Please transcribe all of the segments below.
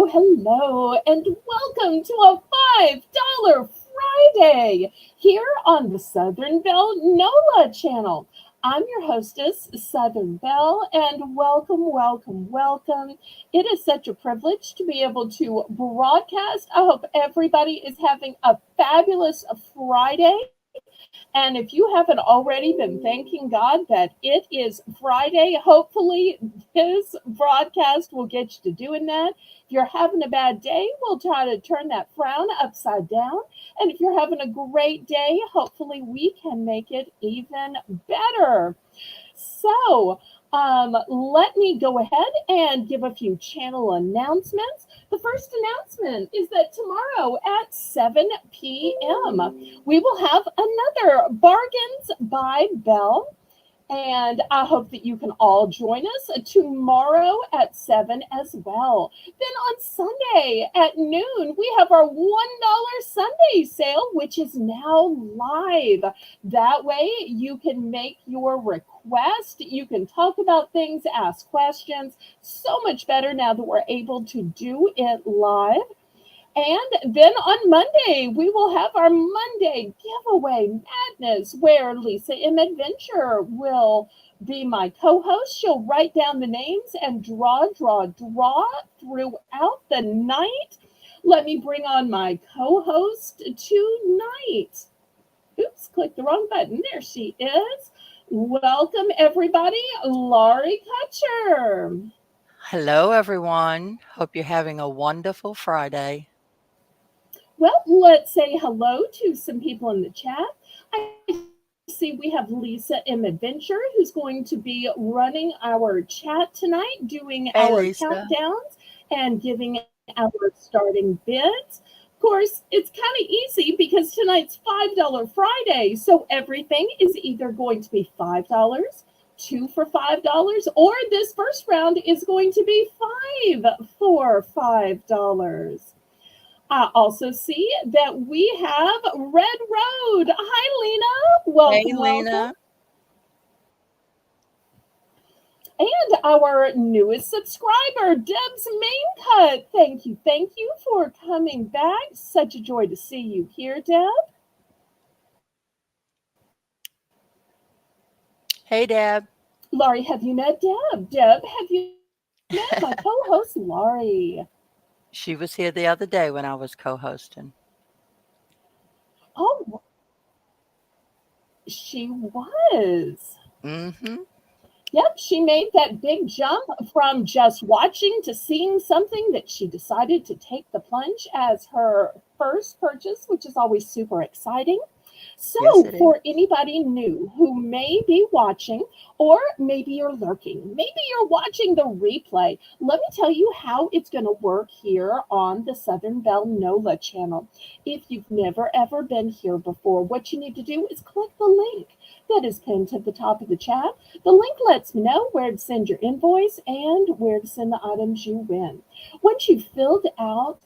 hello, and welcome to a $5 Friday here on the Southern Belle NOLA channel. I'm your hostess, Southern Belle, and welcome. It is such a privilege to be able to broadcast. I hope everybody is having a fabulous Friday. And if you haven't already been thanking God that it is Friday, hopefully this broadcast will get you to doing that. If you're having a bad day, we'll try to turn that frown upside down. And if you're having a great day, hopefully we can make it even better. Let me go ahead and give a few channel announcements. The first announcement is that tomorrow at 7 p.m., we will have another Bargains by Belle. And I hope that you can all join us tomorrow at 7 as well. Then on Sunday at noon, we have our $1 Sunday sale, which is now live. That way you can make your request. You can talk about things, ask questions. So much better now that we're able to do it live. And then on Monday, we will have our Monday giveaway madness where Lisa M. Adventure will be my co host. She'll write down the names and draw throughout the night. Let me bring on my co host tonight. Oops, click the wrong button. There she is. Welcome, everybody, Laurie Kutcher. Hello, everyone. Hope you're having a wonderful Friday. Well, let's say hello to some people in the chat. I see we have Lisa M. Adventure, who's going to be running our chat tonight, doing our Hey, Lisa. countdowns and giving our starting bids. Of course, it's kind of easy because tonight's $5 Friday, so everything is either going to be $5, two for $5, or this first round is going to be five for $5. I also see that we have Red Road. Hi, Lena. Hey, Welcome. Lena. And our newest subscriber, Deb's Main Cut. Thank you for coming back. Such a joy to see you here, Deb. Hey, Deb. Laurie, have you met Deb? Deb, have you met my co-host, Laurie? She was here the other day when I was co hosting. Oh, she was. Mm-hmm. Yep, she made that big jump from just watching to seeing something that she decided to take the plunge as her first purchase, which is always super exciting. Yes, So, it is. for anybody new who may be watching, or maybe you're lurking, maybe you're watching the replay, let me tell you how it's going to work here on the Southern Belle NOLA channel. If you've never ever been here before, what you need to do is click the link that is pinned to the top of the chat. The link lets me know where to send your invoice and where to send the items you win. Once you've filled out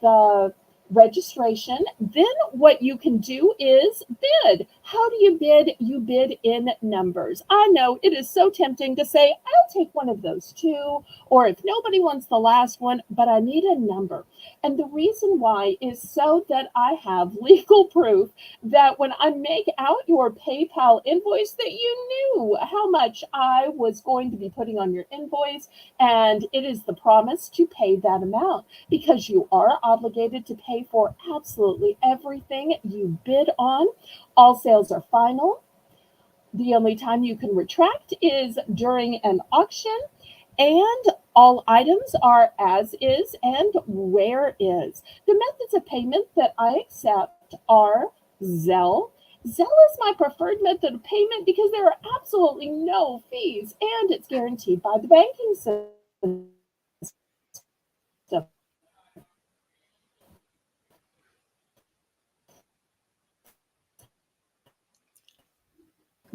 the registration, then what you can do is bid. How do you bid? You bid in numbers. I know it is so tempting to say, I'll take one of those two, or if nobody wants the last one, but I need a number. And the reason why is so that I have legal proof that when I make out your PayPal invoice, that you knew how much I was going to be putting on your invoice, and it is the promise to pay that amount because you are obligated to pay for absolutely everything you bid on. All sales are final. The only time you can retract is during an auction, and all items are as is and where is. The methods of payment that I accept are Zelle. Zelle is my preferred method of payment because there are absolutely no fees and it's guaranteed by the banking system.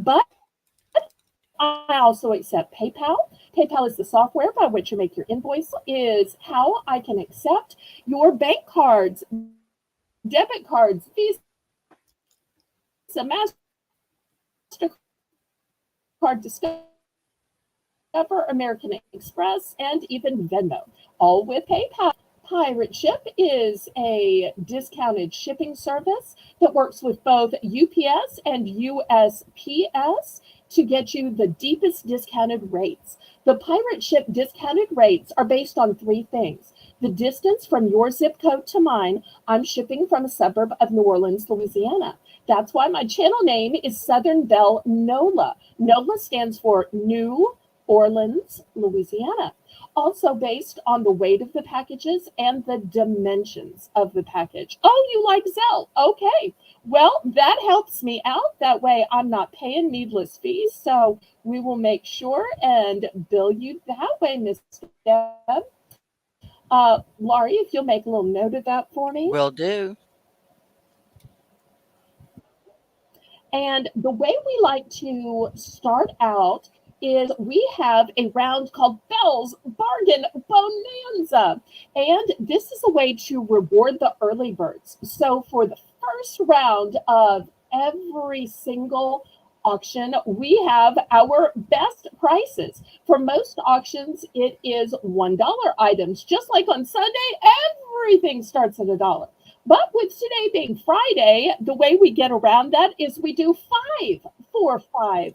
But I also accept PayPal. PayPal is the software by which you make your invoice, is how I can accept your bank cards, debit cards, Visa, MasterCard, Discover, American Express, and even Venmo, all with PayPal. Pirate Ship is a discounted shipping service that works with both UPS and USPS to get you the deepest discounted rates. The Pirate Ship discounted rates are based on three things: the distance from your zip code to mine. I'm shipping from a suburb of New Orleans, Louisiana. That's why my channel name is Southern Belle NOLA. NOLA stands for New Orleans, Louisiana. Also based on the weight of the packages and the dimensions of the package. Oh, you like Zelle? Okay. Well, that helps me out. That way I'm not paying needless fees. So we will make sure and bill you that way, Miss Deb. Laurie, if you'll make a little note of that for me. Will do. And the way we like to start out is we have a round called Belle's Bargain Bonanza. And this is a way to reward the early birds. So for the first round of every single auction, we have our best prices. For most auctions, it is $1 items. Just like on Sunday, everything starts at a dollar. But with today being Friday, the way we get around that is we do five for $5.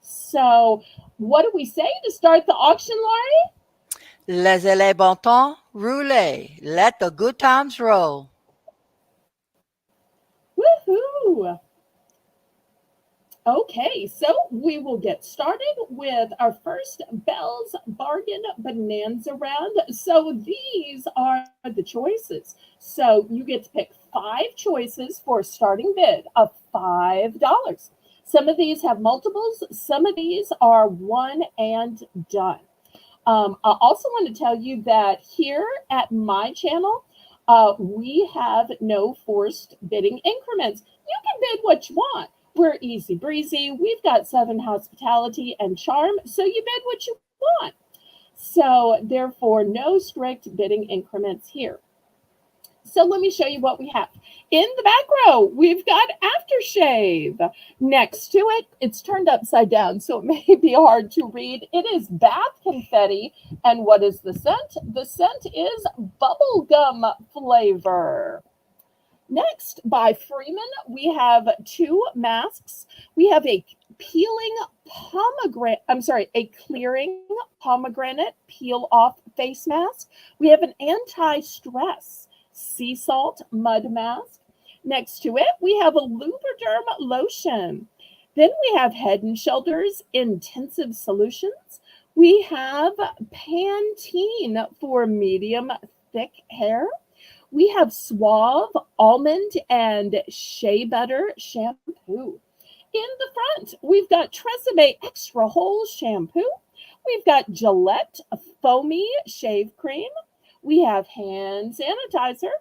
So, what do we say to start the auction, Laurie? Laissez-les bon temps rouler. Let the good times roll. Woohoo! Okay, so we will get started with our first Belle's Bargain Bonanza round. So these are the choices. So you get to pick five choices for a starting bid of $5. Some of these have multiples, some of these are one and done. I also want to tell you that here at my channel, we have no forced bidding increments. You can bid what you want. We're easy breezy. We've got Southern hospitality and charm, so you bid what you want. So, therefore, no strict bidding increments here. So let me show you what we have. In the back row, we've got aftershave. Next to it, it's turned upside down, so it may be hard to read. It is bath confetti. And what is the scent? The scent is bubblegum flavor. Next, by Freeman, we have two masks. We have a a clearing pomegranate peel off face mask. We have an anti-stress sea salt mud mask. Next to it, we have a Lubriderm lotion. Then we have Head and Shoulders Intensive Solutions. We have Pantene for medium thick hair. We have Suave Almond and Shea Butter shampoo. In the front, we've got Tresemme Extra Whole shampoo. We've got Gillette Foamy Shave Cream. We have hand sanitizer,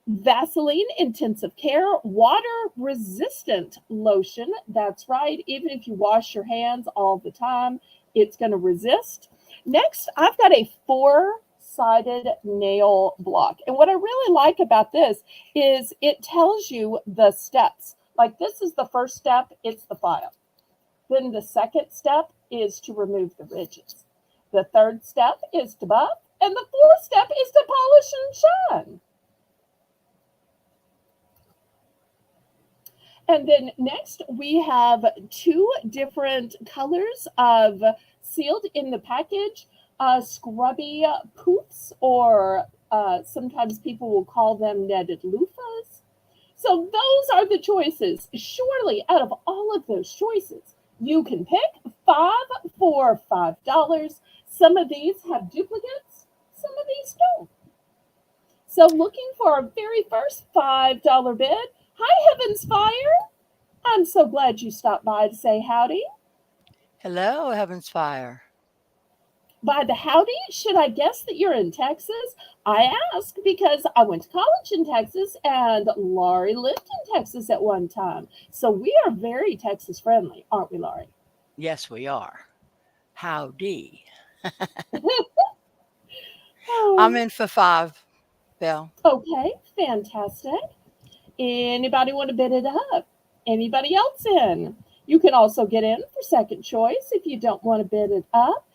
Vaseline Intensive Care Water Resistant Lotion. That's right. Even if you wash your hands all the time, it's going to resist. Next, I've got a four-sided nail block. And what I really like about this is it tells you the steps. Like this is the first step, it's the file. Then the second step is to remove the ridges. The third step is to buff. And the fourth step is to polish and shine. And then next, we have two different colors of sealed in the package scrubby poofs, or sometimes people will call them netted loofahs. So those are the choices. Surely, out of all of those choices, you can pick five for $5. Some of these have duplicates, some of these don't. So looking for our very first $5 bid. Hi, Heavens Fire. I'm so glad you stopped by to say howdy. Hello, Heaven's Fire. By the howdy, should I guess that you're in Texas? I ask because I went to college in Texas and Laurie lived in Texas at one time. So we are very Texas friendly, aren't we, Laurie? Yes, we are. Howdy. I'm Oh, in for five, Belle. okay, fantastic. Anybody want to bid it up? Anybody else in? You can also get in for second choice if you don't want to bid it up.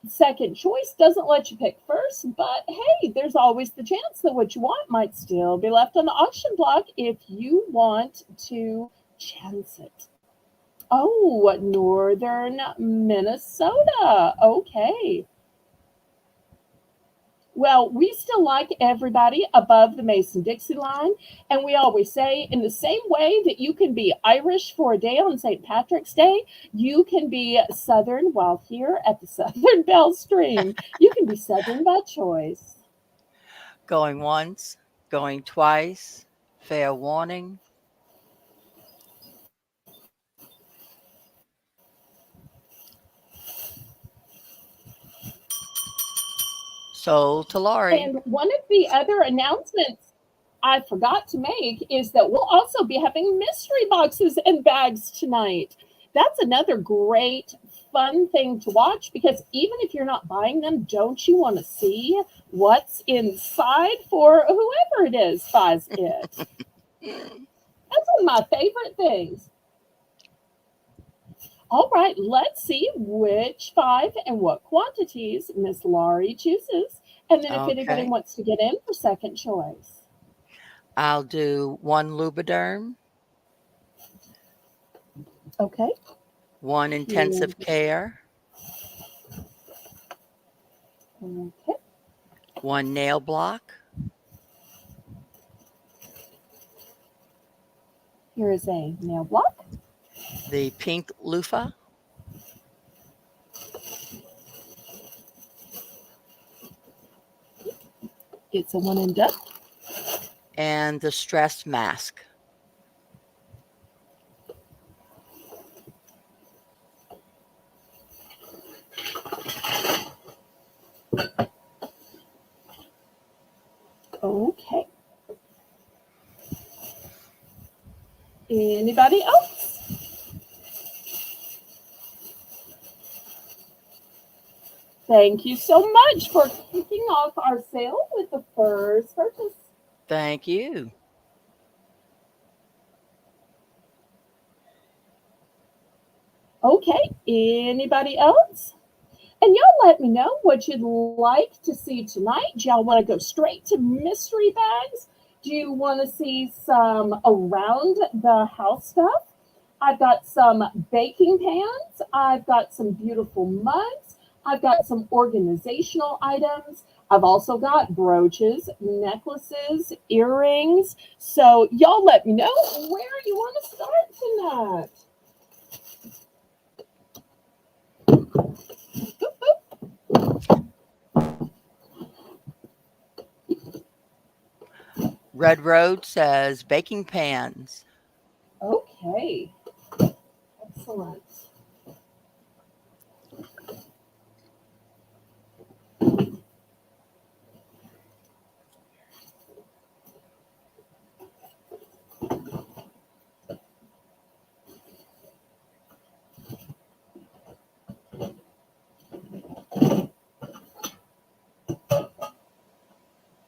Second choice doesn't let you pick first, but hey, there's always the chance that what you want might still be left on the auction block if you want to chance it. Oh, northern Minnesota. Okay. Well, we still like everybody above the Mason Dixie line. And we always say, in the same way that you can be Irish for a day on St. Patrick's Day, you can be Southern while here at the Southern Belle Stream. You can be Southern by choice. Going once, going twice, fair warning. Sold to Laurie. And one of the other announcements I forgot to make is that we'll also be having mystery boxes and bags tonight. That's another great, fun thing to watch because even if you're not buying them, don't you want to see what's inside for whoever it is buys it? That's one of my favorite things. All right, let's see which five and what quantities Miss Laurie chooses. And then if anybody Okay. wants to get in for second choice. I'll do one Lubriderm, Okay. one intensive care, Okay. one nail block, Here is a nail block. the pink loofah, It's a one and done. and the stress mask. Okay. Anybody else? Thank you so much for kicking off our sale with the first purchase. Thank you. Okay. Anybody else? And y'all let me know what you'd like to see tonight. Do y'all want to go straight to mystery bags? Do you want to see some around the house stuff? I've got some baking pans. I've got some beautiful mugs. I've got some organizational items. I've also got brooches, necklaces, earrings. So y'all let me know where you want to start tonight. Red Road says baking pans. Okay, excellent.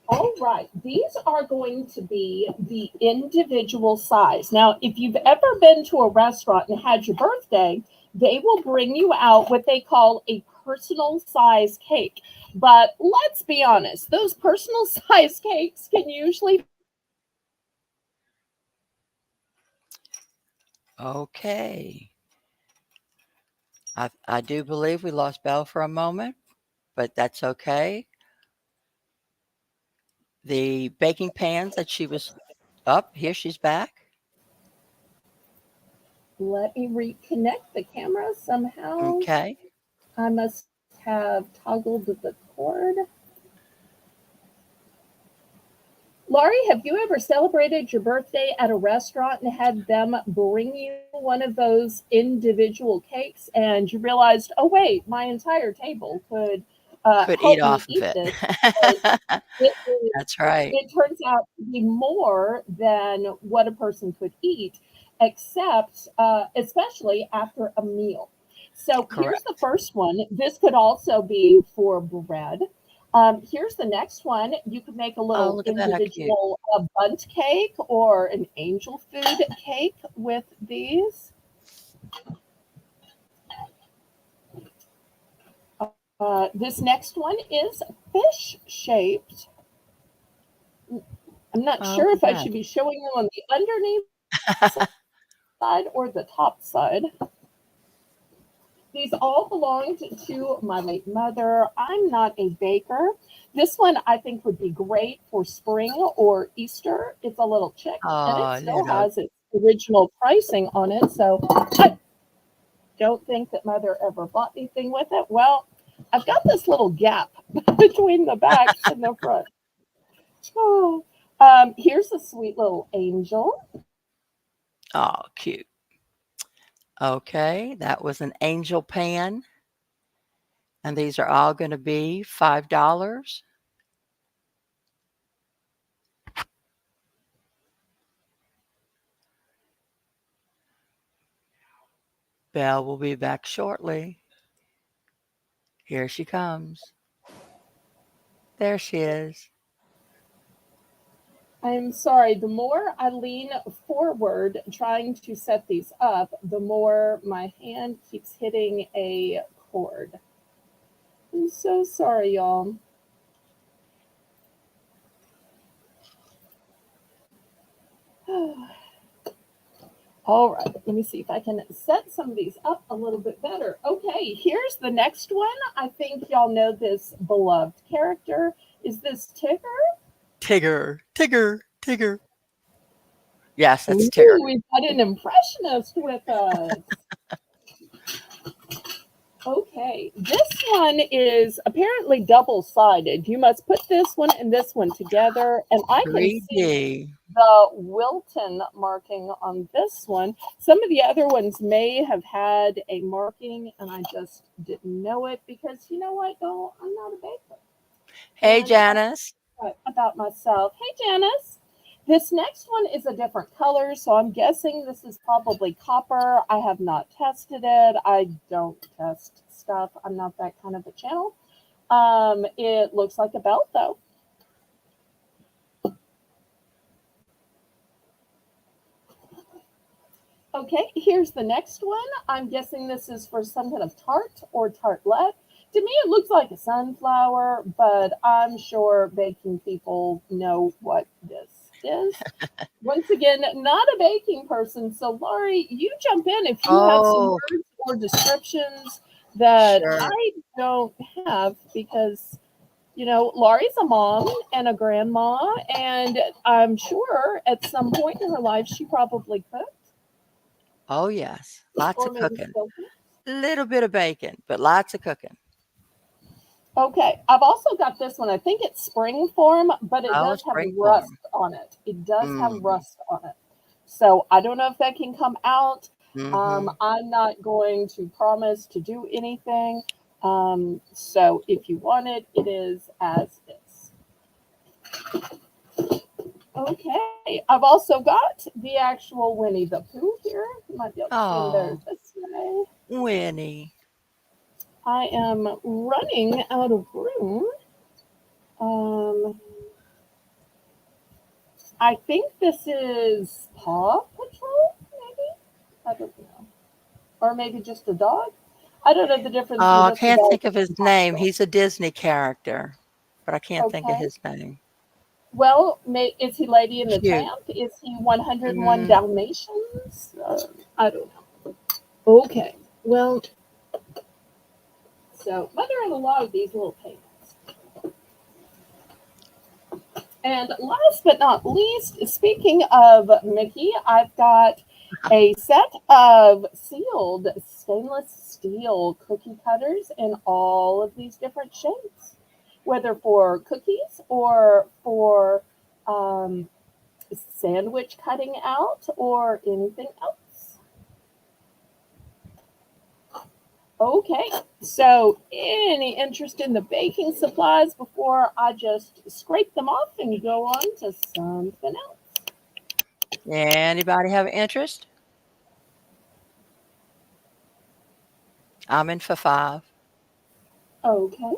All right, these are going to be the individual size. Now, if you've ever been to a restaurant and had your birthday, they will bring you out what they call a personal size cake. But let's be honest, those personal size cakes can usually Okay. I do believe we lost Belle for a moment, but that's okay. The baking pans that she was up, here she's back. let me reconnect the camera somehow. Okay. I must have toggled the cord. Laurie, have you ever celebrated your birthday at a restaurant and had them bring you one of those individual cakes and you realized, oh, wait, my entire table could Could eat help me off of eat it. this because it, That's right. it turns out to be more than what a person could eat, except especially after a meal. So here's the Correct. first one. This could also be for bread. Here's the next one. You could make a Oh, little look at that. How cute. individual bundt cake or an angel food cake with these. This next one is fish shaped. I'm not Oh sure my if I God. should be showing you on the underneath side or the top side. These all belonged to my late mother. I'm not a baker. This one I think would be great for spring or Easter. It's a little chick and it Oh, still little. has its original pricing on it. So I don't think that mother ever bought anything with it. Well, I've got this little gap between the back and the front. Oh, here's a sweet little angel. Oh, cute. Okay, that was an angel pan, and these are all going to be $5. Belle will be back shortly. Here she comes. There she is. I'm sorry, the more I lean forward trying to set these up, the more my hand keeps hitting a cord. I'm so sorry, y'all. All right, let me see if I can set some of these up a little bit better. Okay, here's the next one. I think y'all know this beloved character. Is this Tigger? Tigger, Tigger, Tigger. Yes, that's Tigger. Ooh, we've got an impressionist with us. Okay, this one is apparently double sided. You must put this one and this one together, and I can see 3D. the Wilton marking on this one. Some of the other ones may have had a marking, and I just didn't know it because you know what, though? I'm not a baker. Hey, And Janice. about myself. Hey, Janice. This next one is a different color, so I'm guessing this is probably copper. I have not tested it. I don't test stuff. I'm not that kind of a channel. It looks like a belt, though. Okay, here's the next one. I'm guessing this is for some kind of tart or tartlet. To me, it looks like a sunflower, but I'm sure baking people know what this is. Once again, not a baking person. So, Laurie, you jump in if you have some Oh, words or descriptions that sure. I don't have because, Laurie's a mom and a grandma, and I'm sure at some point in her life she probably cooked Oh, yes. Lots or of maybe cooking. still cooks. Little bit of bacon, but lots of cooking. Okay, I've also got this one. I think it's spring form, but it Oh, does have springform. rust on it. It does have Mm, rust on it. So I don't know if that can come out. mm-hmm. I'm not going to promise to do anything. So if you want it, it is as is. Okay, I've also got the actual Winnie the Pooh here. You might be able to see him better Oh, this way. Winnie. I am running out of room. Um, I think this is Paw Patrol, maybe? I don't know. Or maybe just a dog. I don't know the difference in Oh, I just a can't dog think of and his Paw name. Patrol. He's a Disney character, but I can't think of Okay. his name. Well, is he Lady in the Cute. Tramp? Is he 101 Mm, Dalmatians? I don't know. Okay. Well, so Mother had a lot of these little paintings. And last but not least, speaking of Mickey, I've got a set of sealed stainless steel cookie cutters in all of these different shapes, whether for cookies or for um, sandwich cutting out or anything else. Okay, so any interest in the baking supplies before I just scrape them off and go on to something else? anybody have interest? I'm in for 5. Okay.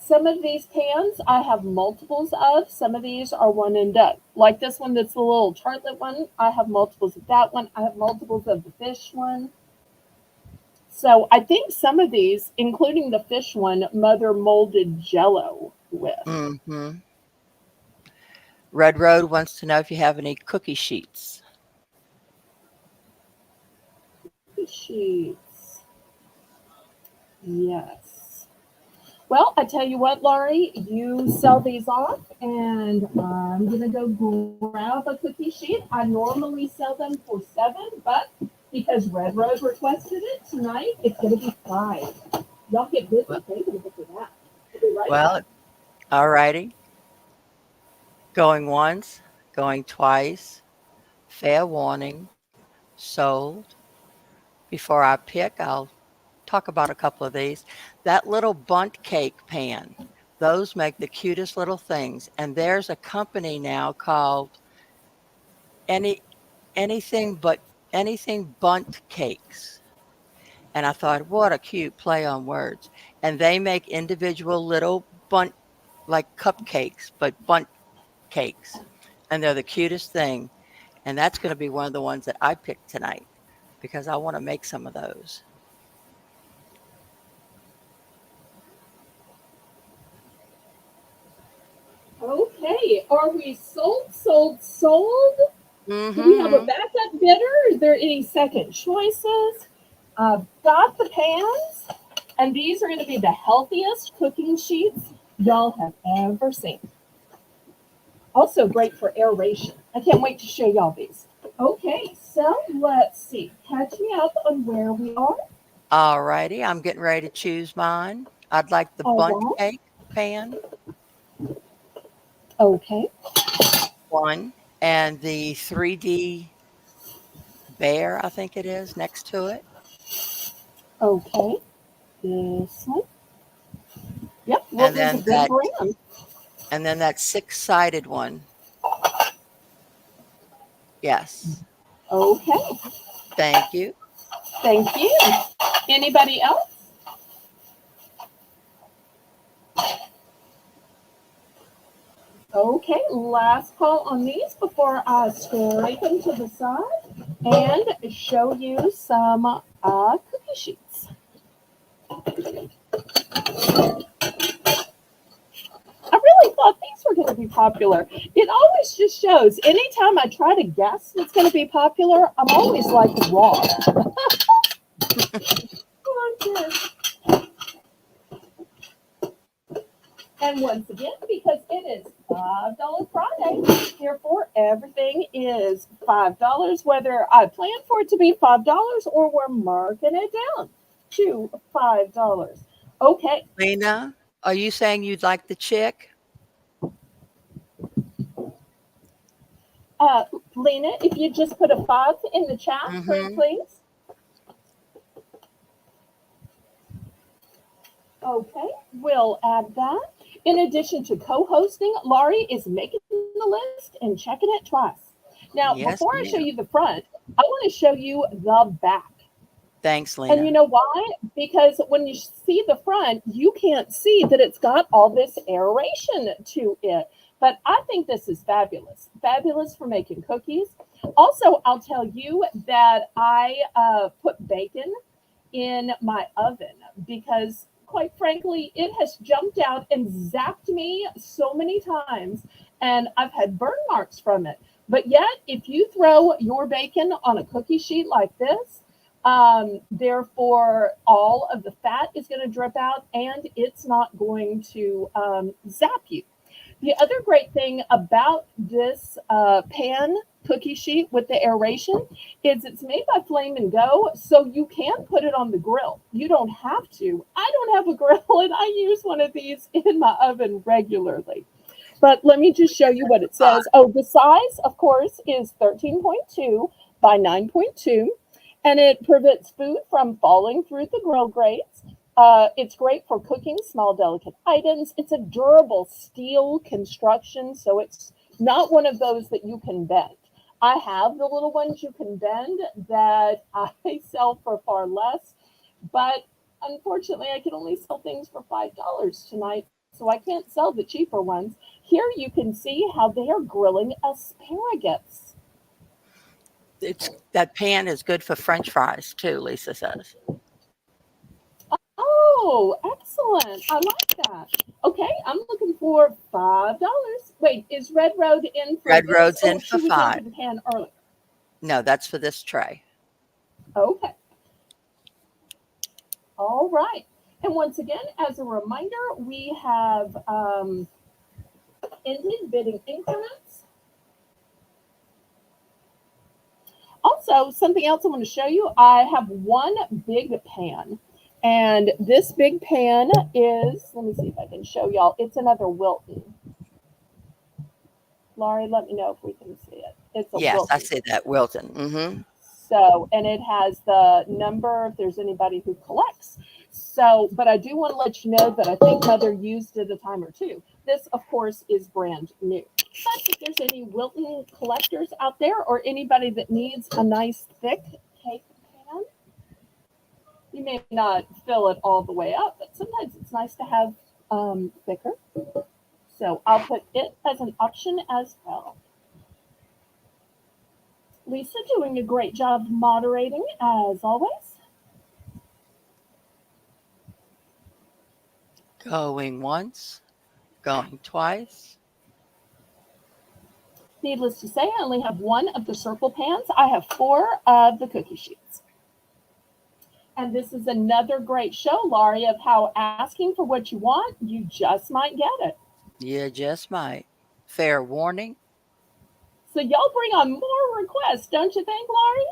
Some of these pans I have multiples of. Some of these are one and done. Like this one that's the little tartlet one, I have multiples of that one. I have multiples of the fish one. So I think some of these, including the fish one, Mother molded Jello with. Mm-hmm. Red Road wants to know if you have any cookie sheets. Sheets. Yes. Well, I tell you what, Laurie, you sell these off, and I'm gonna go grab a cookie sheet. I normally sell them for 7, but because Red Rose requested it tonight, it's gonna be 5. Y'all get busy. Well, Thank you for that. I'll be right back. well, all righty. Going once, going twice, fair warning, sold. Before I pick, I'll talk about a couple of these. That little bunt cake pan, those make the cutest little things. And there's a company now called any anything but anything bunt cakes. And I thought, what a cute play on words. And they make individual little bunt like cupcakes, but bunt cakes. And they're the cutest thing. And that's going to be one of the ones that I picked tonight because I want to make some of those. Okay, are we sold, sold, sold? Do we have a Mm-hmm. backup bidder? Is there any second choices? Got the pans, and these are going to be the healthiest cooking sheets y'all have ever seen. Also great for aeration. I can't wait to show y'all these. Okay, so let's see. Catch me up on where we are. All righty. I'm getting ready to choose mine. I'd like the All bunt right. cake pan, Okay. one, and the 3D bear, I think it is, next to it. Okay. This one. Yep. What And was a then good that brand? and then that six-sided one. Yes. Okay. Thank you. Thank you. Anybody else? Okay, last call on these before I scrape them to the side and show you some cookie sheets. I really thought these were going to be popular. It always just shows. Anytime I try to guess what's going to be popular, I'm always like wrong. And once again, because it is $5 Friday, therefore everything is $5, whether I plan for it to be $5 or we're marking it down to $5. Okay, Lena, are you saying you'd like the chick? uh, Lena, if you just put a 5 in the chat, pretty Mm-hmm. please. Okay, we'll add that. In addition to co hosting, Laurie is making the list and checking it twice. Now, before Yes, I show you ma'am. the front, I want to show you the back. Thanks, And you Lena. know why? Because when you see the front, you can't see that it's got all this aeration to it. But I think this is fabulous. Fabulous for making cookies. Also, I'll tell you that I put bacon in my oven because, quite frankly, it has jumped out and zapped me so many times, and I've had burn marks from it. But yet, if you throw your bacon on a cookie sheet like this, therefore, all of the fat is going to drip out and it's not going to zap you. The other great thing about this pan cookie sheet with the aeration is it's made by Flame and Go, so you can put it on the grill. You don't have to. I don't have a grill, and I use one of these in my oven regularly. But let me just show you what it Fun. says. Oh, the size, of course, is 13.2 by 9.2, and it prevents food from falling through the grill grates. It's great for cooking small, delicate items. It's a durable steel construction, so it's not one of those that you can bend. I have the little ones you can bend that I sell for far less, but unfortunately, I can only sell things for $5 tonight, so I can't sell the cheaper ones. Here you can see how they are grilling asparagus. It's that pan is good for French fries too, Lisa says. Oh, excellent. I like that. Okay, I'm looking for $5. Wait, is Red Road in for Red this Road's in or for she was in for 5. the pan earlier? No, that's for this tray. Okay. All right. And once again, as a reminder, we have ended bidding increments. Also, something else I want to show you, I have one big pan. And this big pan is, let me see if I can show y'all, it's another Wilton. Laurie, let me know if we can see it. It's a Yes, I Wilton. see that, Wilton. Mhm. So, and it has the number if there's anybody who collects. So, but I do want to let you know that I think Mother used it a time or two. This, of course, is brand new. But if there's any Wilton collectors out there or anybody that needs a nice thick cake pan, you may not fill it all the way up, but sometimes it's nice to have thicker. So I'll put it as an option as well. Lisa doing a great job moderating as always. Going once, going twice. Needless to say, I only have one of the circle pans. I have four of the cookie sheets. And this is another great show, Laurie, of how asking for what you want, you just might get it. You just might. Fair warning. So y'all bring on more requests, don't you think, Laurie?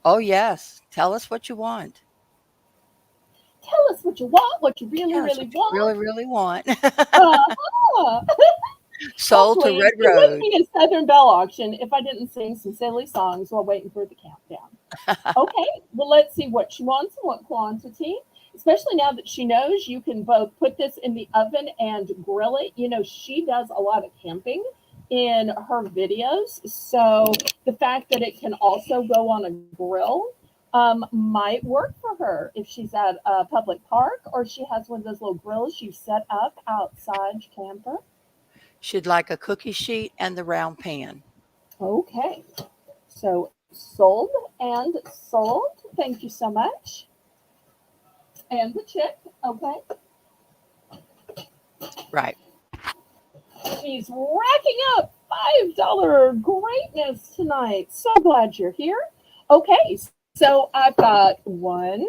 Oh, yes. Tell us what you want. Tell us what you want, what you really, Tell us really what you really, want. really want. Uh-huh. Oh, Sold to please. Red It wouldn't Road. be a Southern Belle auction if I didn't sing some silly songs while waiting for the countdown. Okay, well, let's see what she wants and what quantity. Especially now that she knows you can both put this in the oven and grill it. You know, she does a lot of camping in her videos. So the fact that it can also go on a grill might work for her if she's at a public park or she has one of those little grills you set up outside your camper. She'd like a cookie sheet and the round pan. Okay, so sold and sold. Thank you so much. And the chick. Okay. Right. She's racking up $5 greatness tonight. So glad you're here. Okay, so I've got one,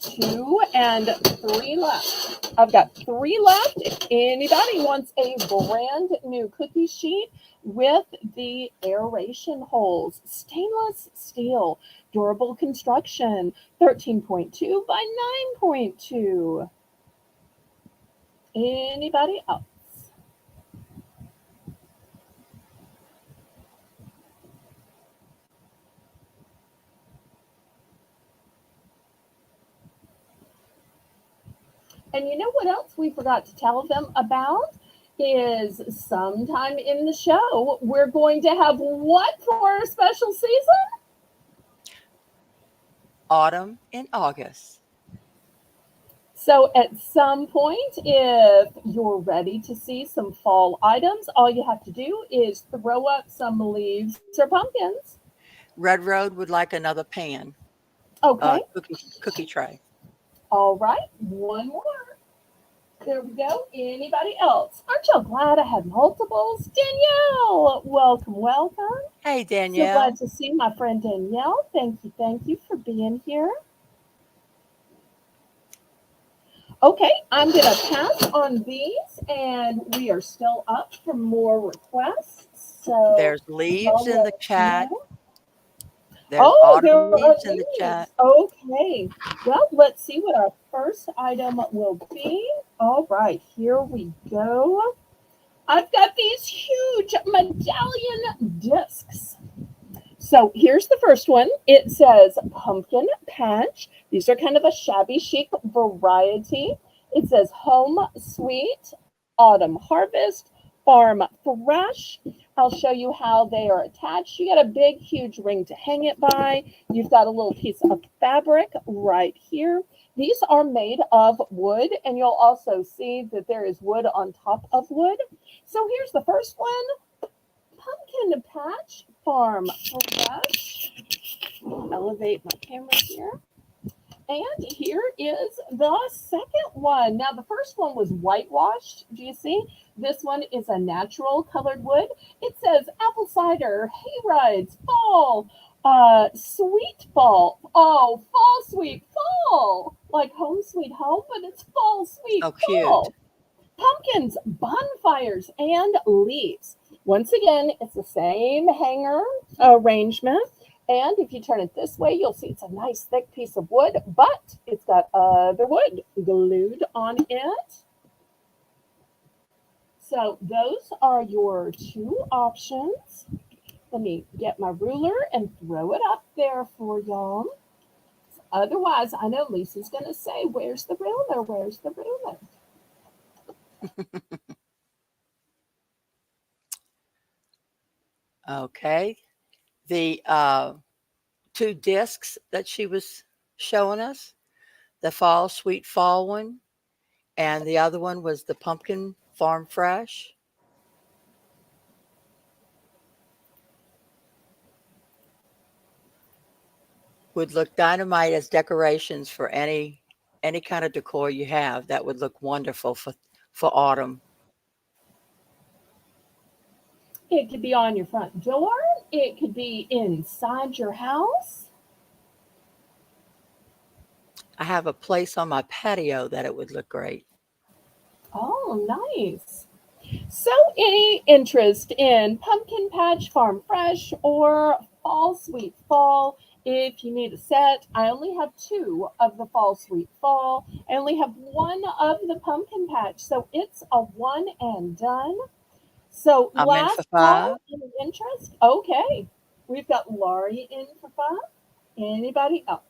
two, and three left. I've got three left. If anybody wants a brand new cookie sheet with the aeration holes, stainless steel, durable construction, 13.2 by 9.2. Anybody else? And you know what else we forgot to tell them about? Is sometime in the show, we're going to have what for a special season? Autumn in August. So, at some point, if you're ready to see some fall items, all you have to do is throw up some leaves or pumpkins. Red Road would like another pan, Okay, cookie tray. all right, one more. There we go. Anybody else? Aren't y'all glad I had multiples? Danielle, welcome, welcome. Hey, So glad Danielle. to see my friend Danielle. Thank you for being here. Okay, I'm going to pass on these, and we are still up for more requests. So There's leaves y'all in let the us chat. know. There's Oh, there autumn are leaves in the chat. leaves. Okay. Well, let's see what our first item will be. All right, here we go. I've got these huge medallion discs. So here's the first one. It says pumpkin patch. These are kind of a shabby chic variety. It says home sweet, autumn harvest, farm fresh. I'll show you how they are attached. You got a big, huge ring to hang it by. You've got a little piece of fabric right here. These are made of wood, and you'll also see that there is wood on top of wood. So here's the first one. Pumpkin patch farm fresh. Elevate my camera here. And here is the second one. Now, the first one was whitewashed. Do you see? This one is a natural colored wood. It says apple cider, hay rides, fall, sweet fall. Oh, fall, sweet fall. Like home, sweet home, but it's fall, sweet So cute. fall. Pumpkins, bonfires, and leaves. Once again, it's the same hanger arrangement. And if you turn it this way, you'll see it's a nice thick piece of wood, but it's got other wood glued on it. So those are your two options. Let me get my ruler and throw it up there for y'all. Otherwise, I know Lisa's going to say, where's the ruler? Where's the ruler? Okay. The two discs that she was showing us, the Fall Sweet Fall one, and the other one was the Pumpkin Farm Fresh, would look dynamite as decorations for any kind of decor you have. That would look wonderful for autumn. It could be on your front door. It could be inside your house. I have a place on my patio that it would look great. Oh, nice. So, any interest in Pumpkin Patch Farm Fresh or Fall Sweet Fall? If you need a set, I only have two of the Fall Sweet Fall. I only have one of the Pumpkin Patch. So, it's a one and done. So, I'm in for last call, five. any interest? Okay. We've got Laurie in for five. Anybody else?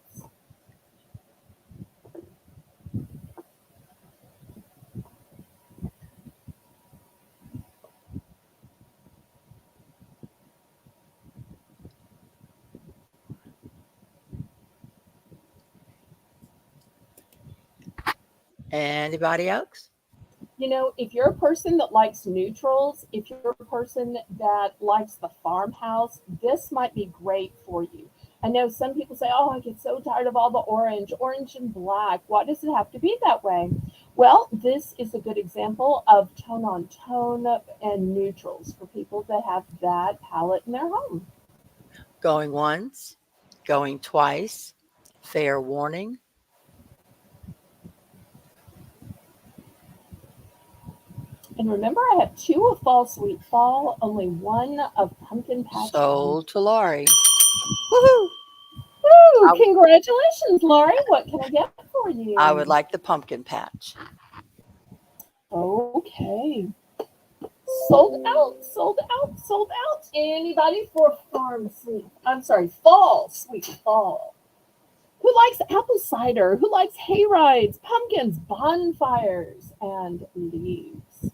Anybody else? If you're a person that likes neutrals, if you're a person that likes the farmhouse, this might be great for you. I know some people say, oh, I get so tired of all the orange and black. Why does it have to be that way? Well, this is a good example of tone on tone and neutrals for people that have that palette in their home. Going once, going twice, fair warning, And remember, I have two of Fall Sweet Fall, only one of Pumpkin Patch Farm. sold to Laurie. Woohoo! Woo! I, Congratulations, Laurie. What can I get for I would you? like the pumpkin patch. Okay. Sold out, sold out, sold out. Anybody for farm sweet? I'm sorry, fall, sweet fall. Who likes apple cider? Who likes hay rides, pumpkins, bonfires, and leaves?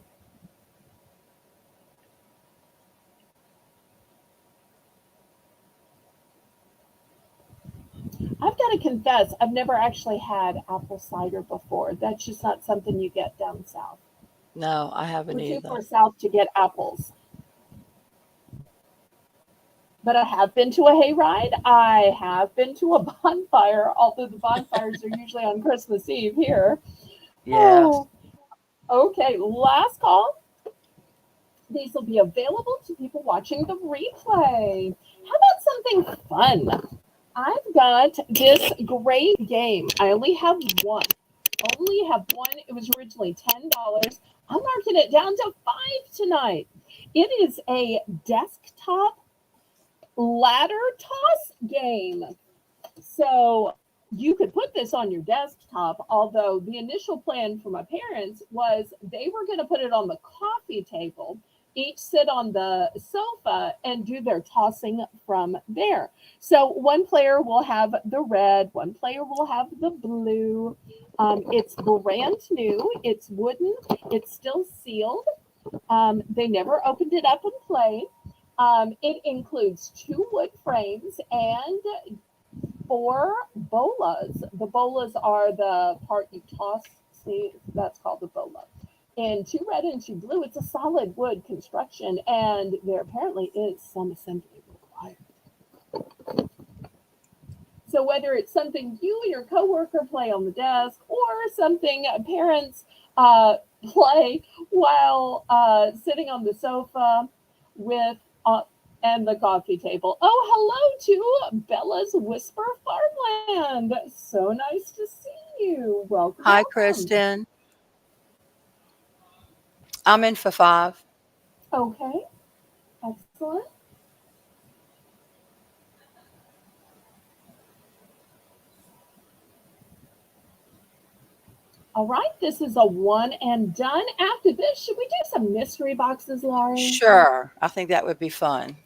I've got to confess, I've never actually had apple cider before. That's just not something you get down south. No, I haven't We're too either. far south to get apples. But I have been to a hayride. I have been to a bonfire, although the bonfires are usually on Christmas Eve here. Yeah. Oh, okay. Last call. These will be available to people watching the replay. How about something fun? I've got this great game. I only have one. Only have one. It was originally $10. I'm marking it down to five tonight. It is a desktop ladder toss game. So you could put this on your desktop, although the initial plan for my parents was they were going to put it on the coffee table, each sit on the sofa and do their tossing from there. So one player will have the red, one player will have the blue. It's brand new, it's wooden, it's still sealed. They never opened it up and played. It includes two wood frames and four bolas. The bolas are the part you toss. See, that's called the bola. And two red and two blue. It's a solid wood construction, and there apparently is some assembly required. So whether it's something you and your coworker play on the desk or something parents uh, play while sitting on the sofa with and the coffee table. Oh, hello to Bella's Whisper Farmland. So nice to see you. Welcome, Hi, welcome. Kristen. I'm in for five. Okay, excellent. All right, this is a one and done. After this, should we do some mystery boxes, Laurie? Sure. I think that would be fun.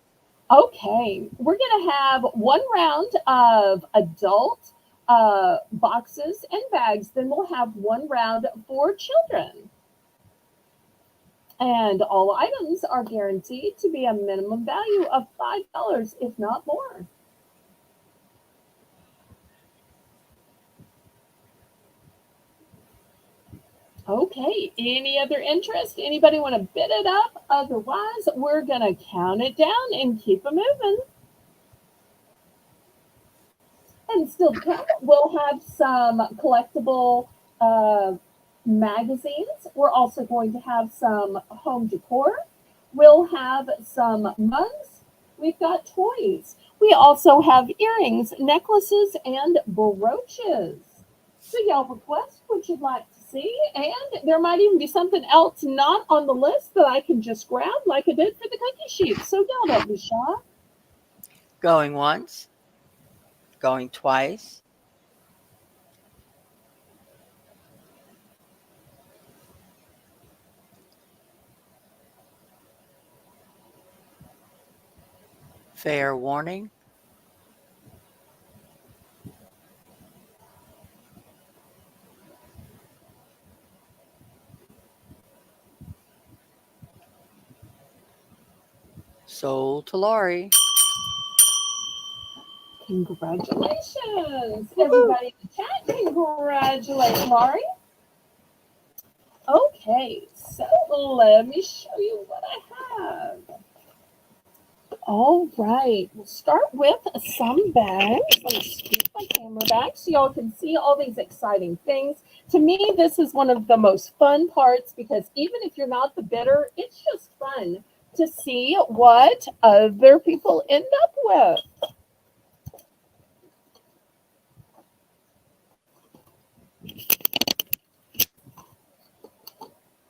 Okay, we're going to have one round of adult boxes and bags. Then we'll have one round for children. And all items are guaranteed to be a minimum value of $5, if not more. Okay, any other interest? Anybody want to bid it up? Otherwise, we're going to count it down and keep it moving. And still to come, we'll have some collectible uh, magazines. We're also going to have some home decor. We'll have some mugs. We've got toys. We also have earrings, necklaces, and brooches. So y'all request what you'd like to see, and there might even be something else not on the list that I can just grab, like I did for the cookie sheet. So y'all don't be shy. Going once, going twice. Fair warning. Sold to Laurie. Congratulations. Woohoo. Everybody in the chat, congratulate Laurie. Okay, so let me show you what I have. All right, we'll start with some bags. Let me scoot my camera back so y'all can see all these exciting things. To me, this is one of the most fun parts because even if you're not the bidder, it's just fun to see what other people end up with.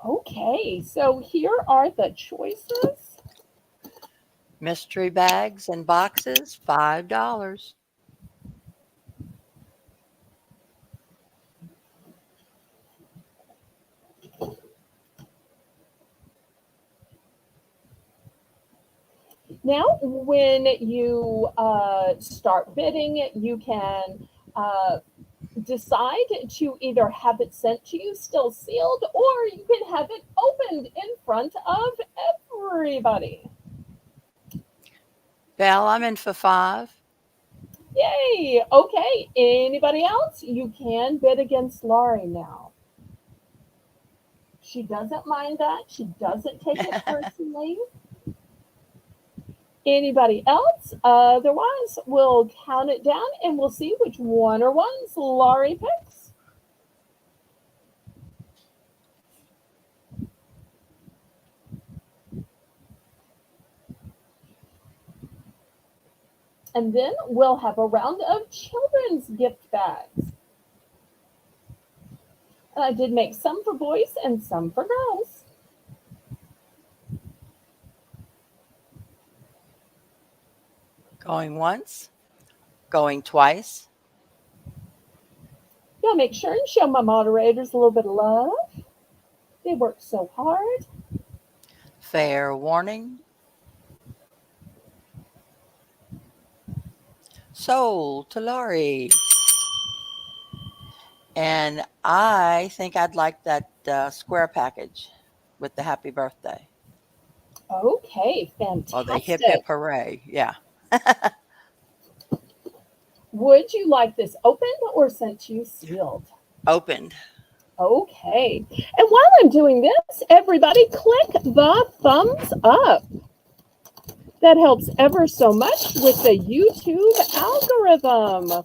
Okay, so here are the choices. Mystery bags and boxes, $5. Now, when you start bidding, you can decide to either have it sent to you still sealed or you can have it opened in front of everybody. Belle, I'm in for five. Yay! Okay, anybody else? You can bid against Laurie now. She doesn't mind that. She doesn't take it personally. Anybody else? Otherwise, we'll count it down and we'll see which one or ones Laurie picks. And then we'll have a round of children's gift bags. And I did make some for boys and some for girls. Going once, going twice. Y'all make sure and show my moderators a little bit of love. They work so hard. Fair warning. Sold to Laurie. And I think I'd like that square package with the happy birthday. Okay, Or the hip hip fantastic. hooray. Yeah. Would you like this opened or sent to you sealed? Opened. Okay. And while I'm doing this, everybody click the thumbs up. That helps ever so much with the YouTube algorithm.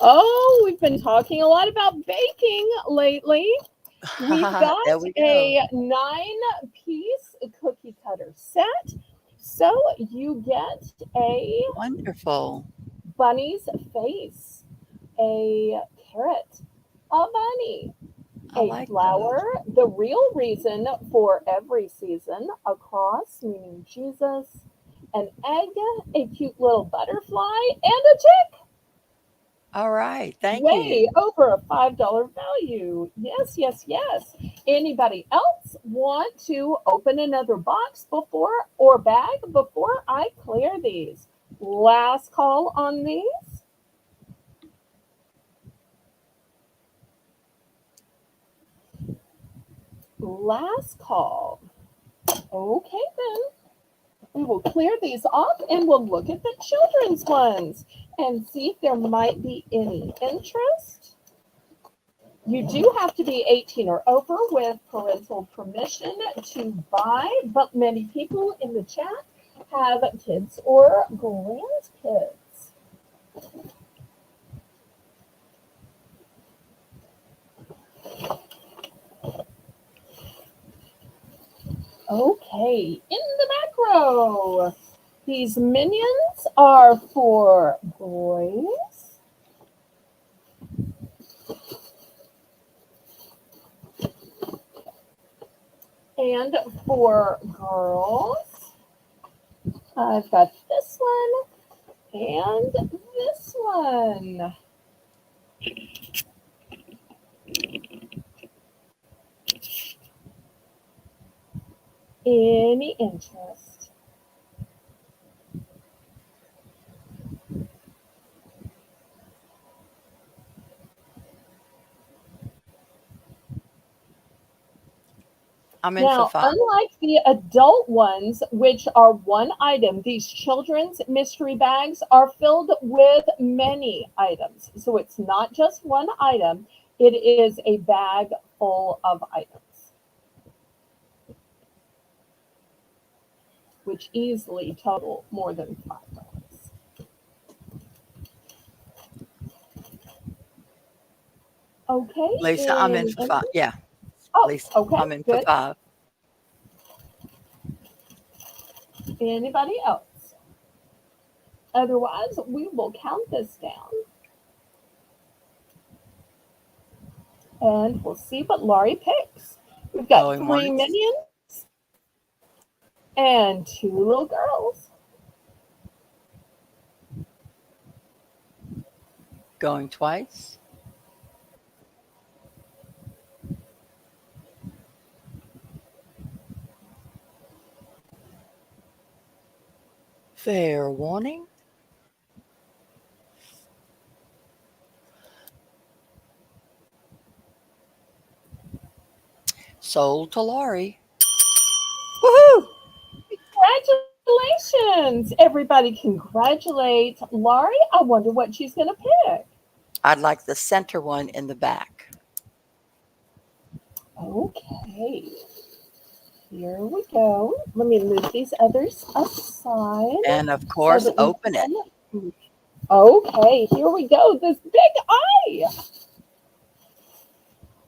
Oh, we've been talking a lot about baking lately. We've There got we go. a 9-piece cookie cutter set. So you get a Wonderful. bunny's face, a carrot, a bunny, I a like those. flower, the real reason for every season, a cross, meaning Jesus, an egg, a cute little butterfly, and a chick. All right. Thank Way you. over a $5 value. Yes, yes, yes. Anybody else want to open another box before or bag before I clear these? Last call on these. Last call. Okay, then. We will clear these off and we'll look at the children's ones and see if there might be any interest. You do have to be 18 or over with parental permission to buy, but many people in the chat have kids or grandkids. Okay, in the back row, these minions are for boys. And for girls, I've got this one and this one. Any interest? I'm in for Now, 5. unlike the adult ones, which are one item, these children's mystery bags are filled with many items. So it's not just one item, it is a bag full of items, which easily total more than $5. Okay, Lisa, I'm in any for 5. interest? Yeah, Oh, Lisa, okay, I'm in for good. 5. Anybody else? Otherwise, we will count this down and we'll see what Laurie picks. We've got Going 3 once, minions and 2 little girls. going twice. Fair warning. Sold to Laurie. Woohoo! Congratulations! Everybody congratulate Laurie. I wonder what she's going to pick. I'd like the center one in the back. Okay, here we go. Let me move these others aside And of so course, that we open it. can. Okay, here we go. This big eye.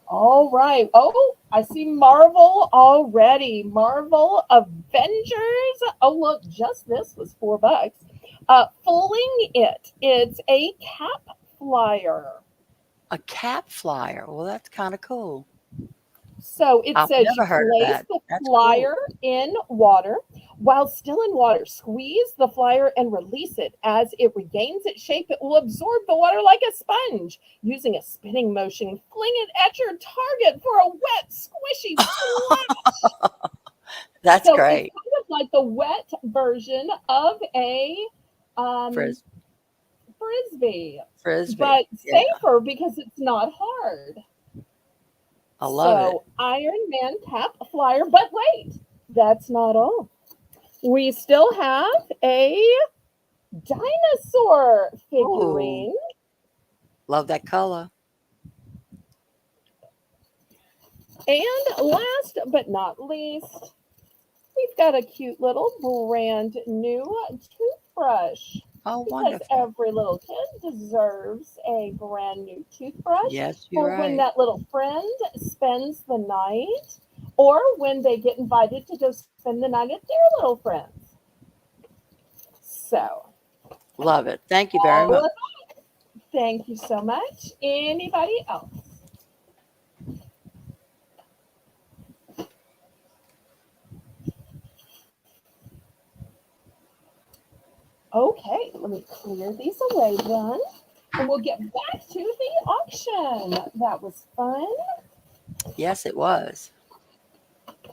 All right. Oh, I see Marvel already. Marvel Avengers. Oh, look, just this was $4. Fooling it. It's a cap flyer. A cap flyer. Well, that's kind of cool. So it I've says you never heard of place that. the That's cool. flyer in water. While still in water, squeeze the flyer and release it. As it regains its shape, it will absorb the water like a sponge. Using a spinning motion, fling it at your target for a wet, squishy splash. That's So it's great. kind of like the wet version of a um, Fris- frisbee, Frisbee. but Yeah, safer because it's not hard. I love it. So Iron Man cap flyer, but wait, that's not all. We still have a dinosaur Ooh, figurine. love that color. And last but not least, We've got a cute little brand new toothbrush Oh, because wonderful. every little kid deserves a brand new toothbrush Yes, you're for when right. that little friend spends the night or when they get invited to go spend the night at their little friends. So, Love it. Thank you very all much. of thank you so much. Anybody else? Okay, let me clear these away then. And we'll get back to the auction. That was fun. Yes, it was.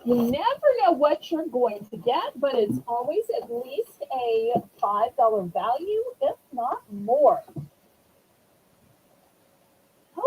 You never know what you're going to get, but it's always at least a $5 value, if not more.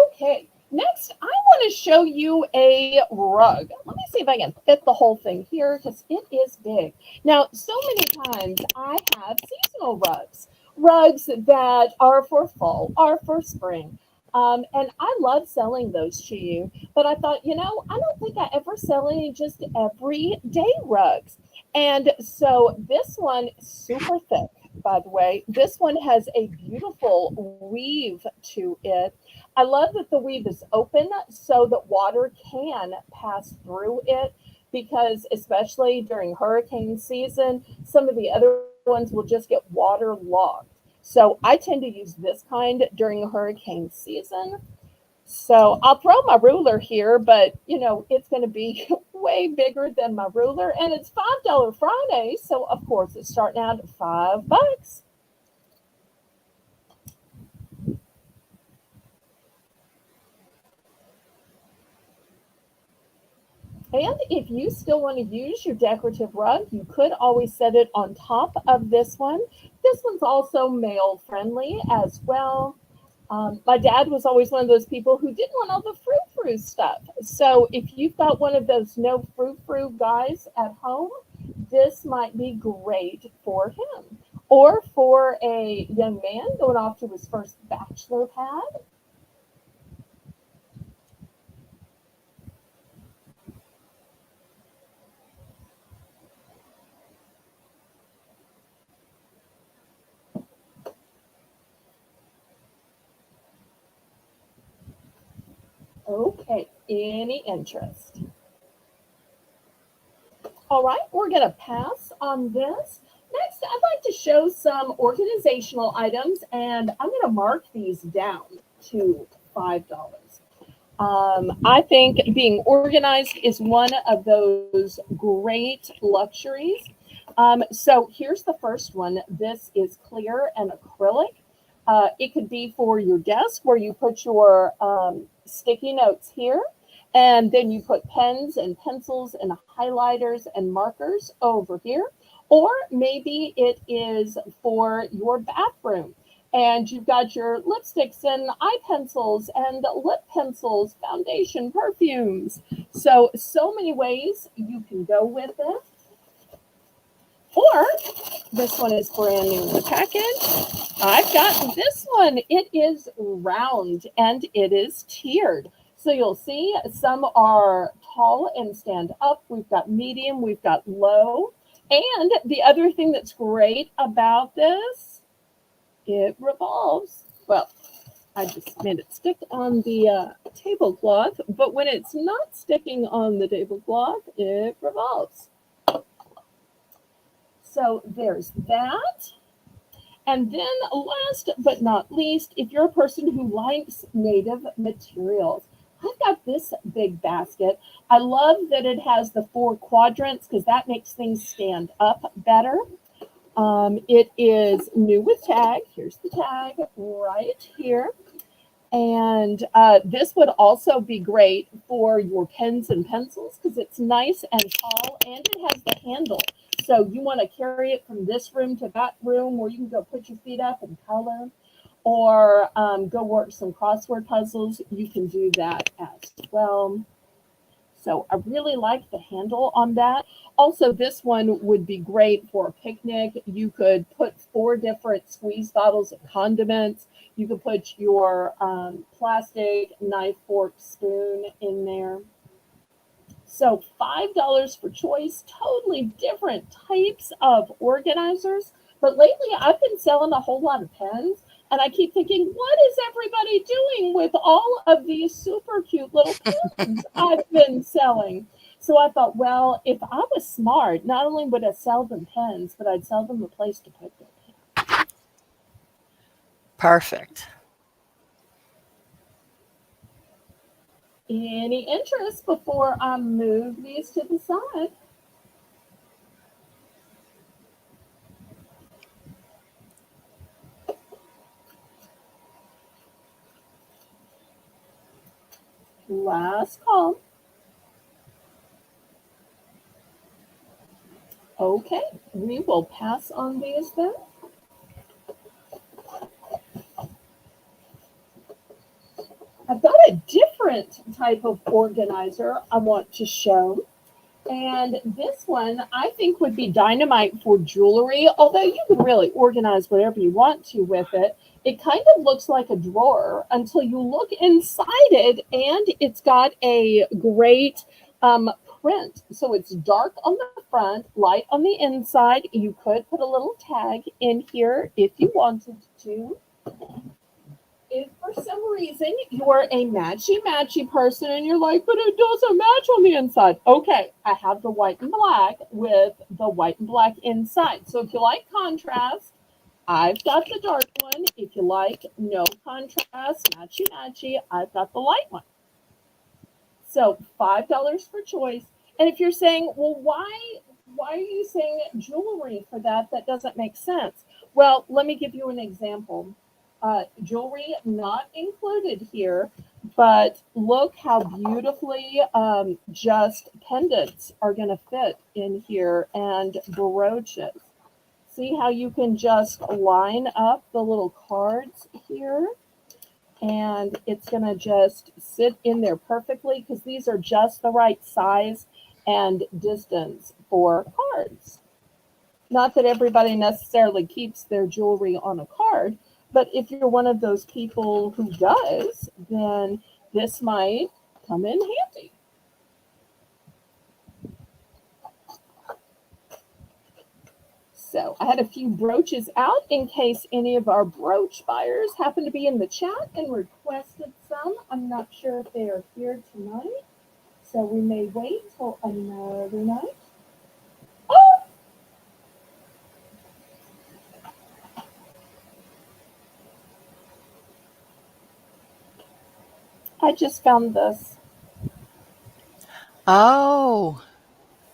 Okay, next I want to show you a rug. Let me see if I can fit the whole thing here because it is big. Now, so many times I have seasonal rugs, rugs that are for fall, are for spring. And I love selling those to you, but I thought, I don't think I ever sell any just everyday rugs. And so this one, super thick, by the way. This one has a beautiful weave to it. I love that the weave is open so that water can pass through it because, especially during hurricane season, some of the other ones will just get water logged. So I tend to use this kind during hurricane season. So I'll throw my ruler here, but it's going to be way bigger than my ruler, and it's $5 Friday, so of course it's starting out at $5. And if you still want to use your decorative rug, you could always set it on top of this one. This one's also male friendly as well. My dad was always one of those people who didn't want all the frou-frou stuff. So if you've got one of those no frou-frou guys at home, this might be great for him. Or for a young man going off to his first bachelor pad. Okay, any interest? All right, we're going to pass on this. Next, I'd like to show some organizational items, and I'm going to mark these down to $5. I think being organized is one of those great luxuries. So here's the first one. This is clear and acrylic. It could be for your desk where you put your sticky notes here, and then you put pens and pencils and highlighters and markers over here. Or maybe it is for your bathroom and you've got your lipsticks and eye pencils and lip pencils, foundation, perfumes. So many ways you can go with it. Or this one is brand new in the package. I've got this one. It is round and it is tiered. So you'll see some are tall and stand up. We've got medium, we've got low. And the other thing that's great about this, it revolves. Well, I just made it stick on the tablecloth, but when it's not sticking on the tablecloth, it revolves. So there's that. And then, last but not least, if you're a person who likes native materials, I've got this big basket. I love that it has the four quadrants because that makes things stand up better. It is new with tag. Here's the tag right here. And this would also be great for your pens and pencils because it's nice and tall and it has the handle. So you want to carry it from this room to that room where you can go put your feet up and color or go work some crossword puzzles. You can do that as well. So I really like the handle on that. Also, this one would be great for a picnic. You could put four different squeeze bottles of condiments. You could put your plastic knife, fork, spoon in there. So $5 for choice, totally different types of organizers. But lately I've been selling a whole lot of pens, and I keep thinking, what is everybody doing with all of these super cute little pens I've been selling? So I thought, well, if I was smart, not only would I sell them pens, but I'd sell them a place to put their pens. Perfect. Any interest before I move these to the side? Last call. Okay, we will pass on these then. I've got a different type of organizer I want to show. And this one I think would be dynamite for jewelry, although you can really organize whatever you want to with it. It kind of looks like a drawer until you look inside it, and it's got a great print. So it's dark on the front, light on the inside. You could put a little tag in here if you wanted to. If for some reason you're a matchy matchy person and you're like, but it doesn't match on the inside. Okay, I have the white and black with the white and black inside. So if you like contrast, I've got the dark one. If you like no contrast, matchy matchy, I've got the light one. So $5 for choice. And if you're saying, well, why are you saying jewelry for that? That doesn't make sense. Well, let me give you an example. Jewelry not included here, but look how beautifully just pendants are going to fit in here and brooches. See how you can just line up the little cards here, and it's going to just sit in there perfectly because these are just the right size and distance for cards. Not that everybody necessarily keeps their jewelry on a card, but if you're one of those people who does, then this might come in handy. So I had a few brooches out in case any of our brooch buyers happen to be in the chat and requested some. I'm not sure if they are here tonight, so we may wait till another night. Oh, I just found this. Oh,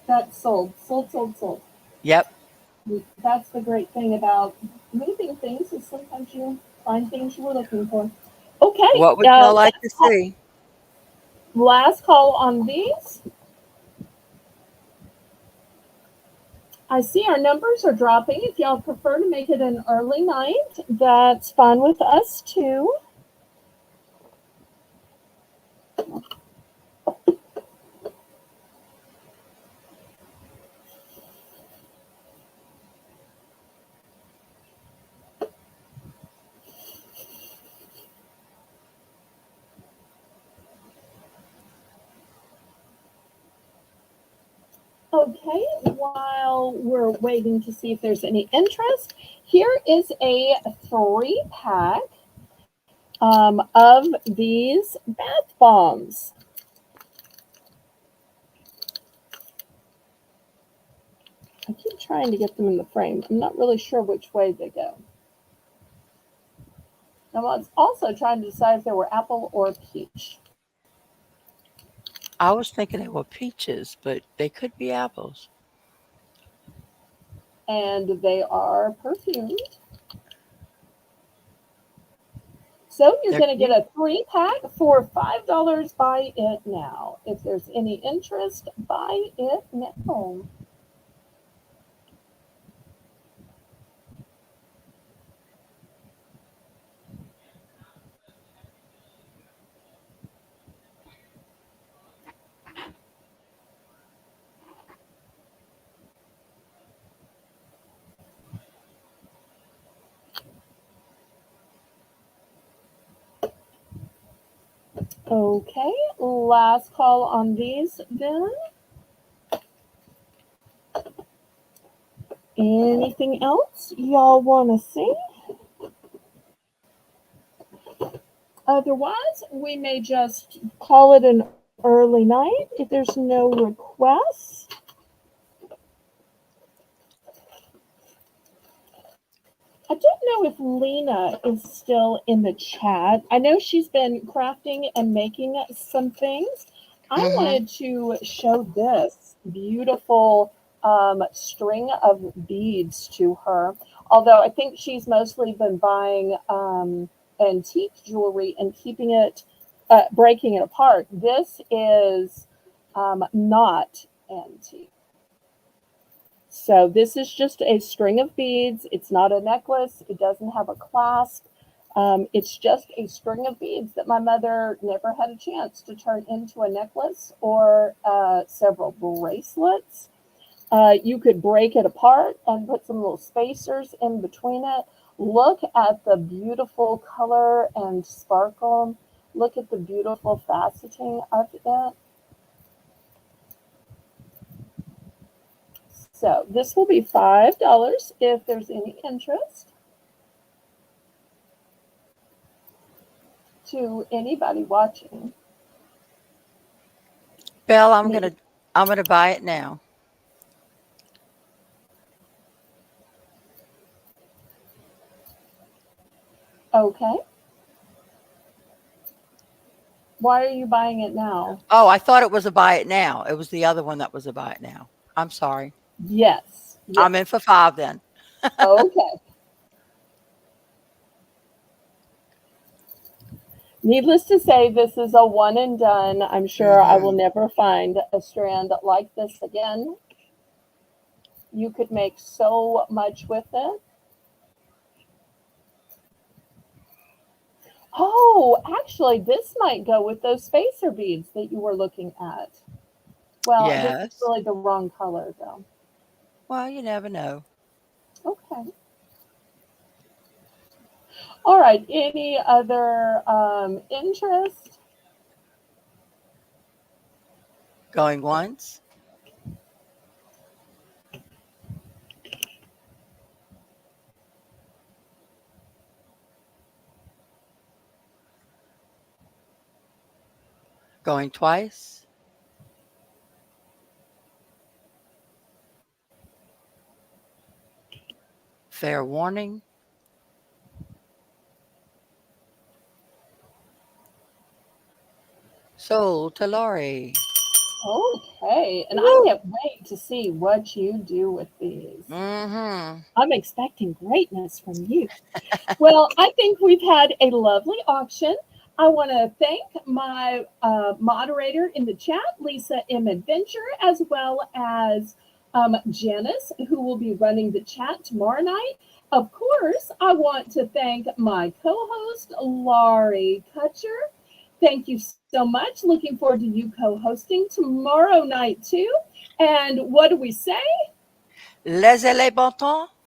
That's sold, sold, sold, sold. yep. That's the great thing about moving things is sometimes you find things you were looking for. Okay, What would y'all like to see? last call on these. I see our numbers are dropping. If y'all prefer to make it an early night, that's fine with us too. Okay, while we're waiting to see if there's any interest, here is a 3-pack of these bath bombs. I keep trying to get them in the frame. I'm not really sure which way they go. I was also trying to decide if they were apple or peach. I was thinking they were peaches, but they could be apples. And they are perfumed. So you're They're going to get cute. a 3-pack for $5. Buy it now. If there's any interest, buy it now. Okay, last call on these then. Anything else y'all want to see? Otherwise, we may just call it an early night if there's no requests. I don't know if Lena is still in the chat. I know she's been crafting and making some things. I Mm-hmm. wanted to show this beautiful string of beads to her. Although I think she's mostly been buying antique jewelry and keeping it, breaking it apart. This is not antique. So this is just a string of beads. It's not a necklace. It doesn't have a clasp. It's just a string of beads that my mother never had a chance to turn into a necklace or several bracelets. You could break it apart and put some little spacers in between it. Look at the beautiful color and sparkle. Look at the beautiful faceting of it. So this will be $5 if there's any interest to anybody watching. Belle, I'm Me. gonna I'm gonna buy it now. Okay. Why are you buying it now? Oh, I thought it was a buy it now. It was the other one that was a buy it now. I'm sorry. Yes. I'm in Yes. for 5 then. Okay. Needless to say, this is a one and done. I'm sure I will Mhm. never find a strand like this again. You could make so much with it. Oh, actually, this might go with those spacer beads that you were looking at. Well, this is Yes. really the wrong color, though. Well, you never know. Okay. All right. Any other interest? Going once, going twice. Fair warning. Sold to Lori. Okay. And I Woo! can't wait to see what you do with these. Mhm. I'm expecting greatness from you. Well, I think we've had a lovely auction. I want to thank my moderator in the chat, Lisa M. Adventure, as well as Janice, who will be running the chat tomorrow night. Of course, I want to thank my co host, Laurie Kutcher. Thank you so much. Looking forward to you co hosting tomorrow night, too. And what do we say? Laissez les bon temps.